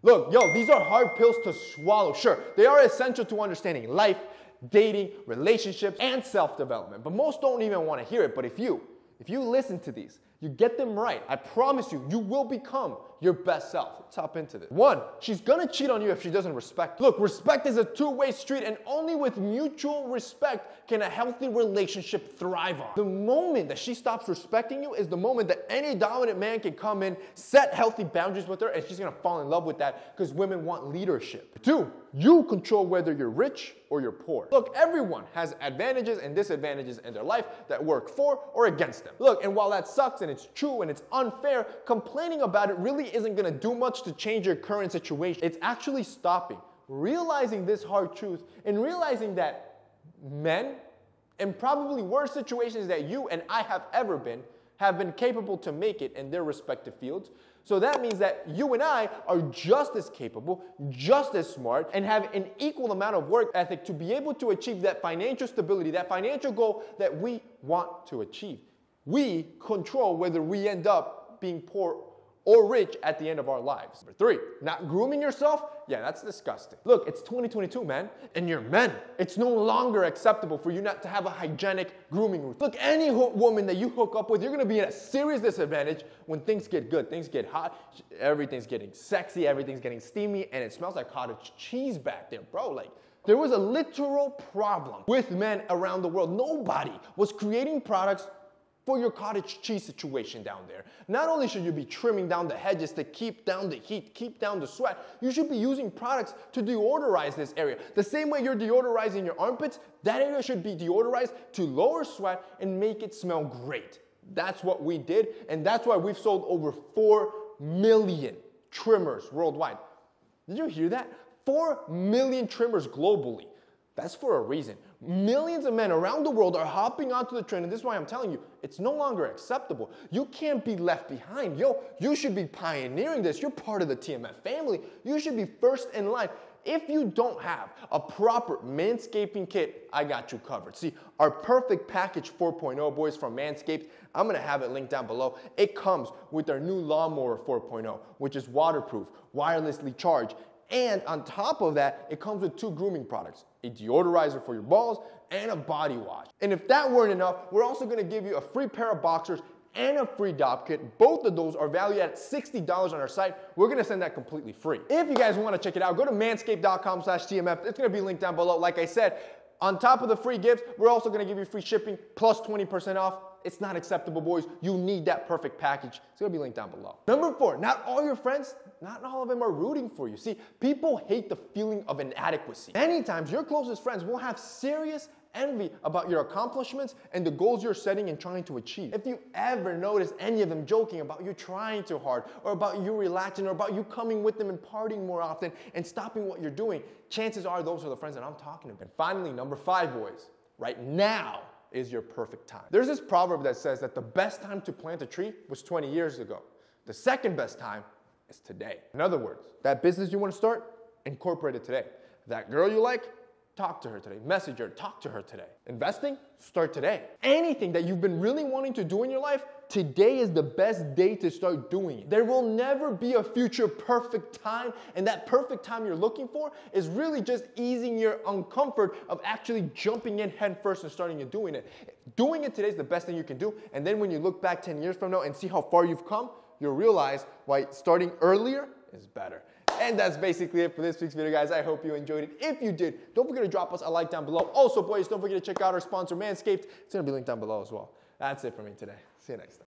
Look, yo, these are hard pills to swallow. Sure, they are essential to understanding life, dating, relationships, and self-development. But most don't even want to hear it. But if you listen to these, you get them right, I promise you, you will become your best self. Let's hop into this. 1, she's gonna cheat on you if she doesn't respect you. Look, respect is a two-way street, and only with mutual respect can a healthy relationship thrive on. The moment that she stops respecting you is the moment that any dominant man can come in, set healthy boundaries with her, and she's gonna fall in love with that because women want leadership. 2, you control whether you're rich or you're poor. Look, everyone has advantages and disadvantages in their life that work for or against them. Look, and while that sucks and it's true and it's unfair, complaining about it really isn't gonna do much to change your current situation. It's actually stopping, realizing this hard truth, and realizing that men, in probably worse situations that you and I have ever been, have been capable to make it in their respective fields. So that means that you and I are just as capable, just as smart, and have an equal amount of work ethic to be able to achieve that financial stability, that financial goal that we want to achieve. We control whether we end up being poor or rich at the end of our lives. Number 3, not grooming yourself? Yeah, that's disgusting. Look, it's 2022, man, and you're men. It's no longer acceptable for you not to have a hygienic grooming routine. Look, any woman that you hook up with, you're gonna be at a serious disadvantage when things get good, things get hot, everything's getting sexy, everything's getting steamy, and it smells like cottage cheese back there, bro. Like, there was a literal problem with men around the world. Nobody was creating products for your cottage cheese situation down there. Not only should you be trimming down the hedges to keep down the heat, keep down the sweat, you should be using products to deodorize this area. The same way you're deodorizing your armpits, that area should be deodorized to lower sweat and make it smell great. That's what we did, and that's why we've sold over 4 million trimmers worldwide. Did you hear that? 4 million trimmers globally. That's for a reason. Millions of men around the world are hopping onto the trend, and this is why I'm telling you, it's no longer acceptable. You can't be left behind. Yo, you should be pioneering this. You're part of the TMF family. You should be first in line. If you don't have a proper manscaping kit, I got you covered. See, our Perfect Package 4.0, boys, from Manscaped, I'm gonna have it linked down below. It comes with our new Lawnmower 4.0, which is waterproof, wirelessly charged, and on top of that, it comes with 2 grooming products, a deodorizer for your balls and a body wash. And if that weren't enough, we're also gonna give you a free pair of boxers and a free dop kit. Both of those are valued at $60 on our site. We're gonna send that completely free. If you guys wanna check it out, go to manscaped.com/TMF. It's gonna be linked down below. Like I said, on top of the free gifts, we're also gonna give you free shipping plus 20% off. It's not acceptable, boys. You need that perfect package. It's gonna be linked down below. Number 4, not all your friends, not all of them are rooting for you. See, people hate the feeling of inadequacy. Many times, your closest friends will have serious envy about your accomplishments and the goals you're setting and trying to achieve. If you ever notice any of them joking about you trying too hard, or about you relaxing, or about you coming with them and partying more often and stopping what you're doing, chances are those are the friends that I'm talking about. And finally, number 5, boys, right now is your perfect time. There's this proverb that says that the best time to plant a tree was 20 years ago. The second best time is today. In other words, that business you want to start, incorporate it today. That girl you like, talk to her today. Message her, talk to her today. Investing, start today. Anything that you've been really wanting to do in your life, today is the best day to start doing it. There will never be a future perfect time, and that perfect time you're looking for is really just easing your uncomfort of actually jumping in head first and starting and doing it. Doing it today is the best thing you can do, and then when you look back 10 years from now and see how far you've come, you'll realize why starting earlier is better. And that's basically it for this week's video, guys. I hope you enjoyed it. If you did, don't forget to drop us a like down below. Also, boys, don't forget to check out our sponsor, Manscaped. It's going to be linked down below as well. That's it for me today. See you next time.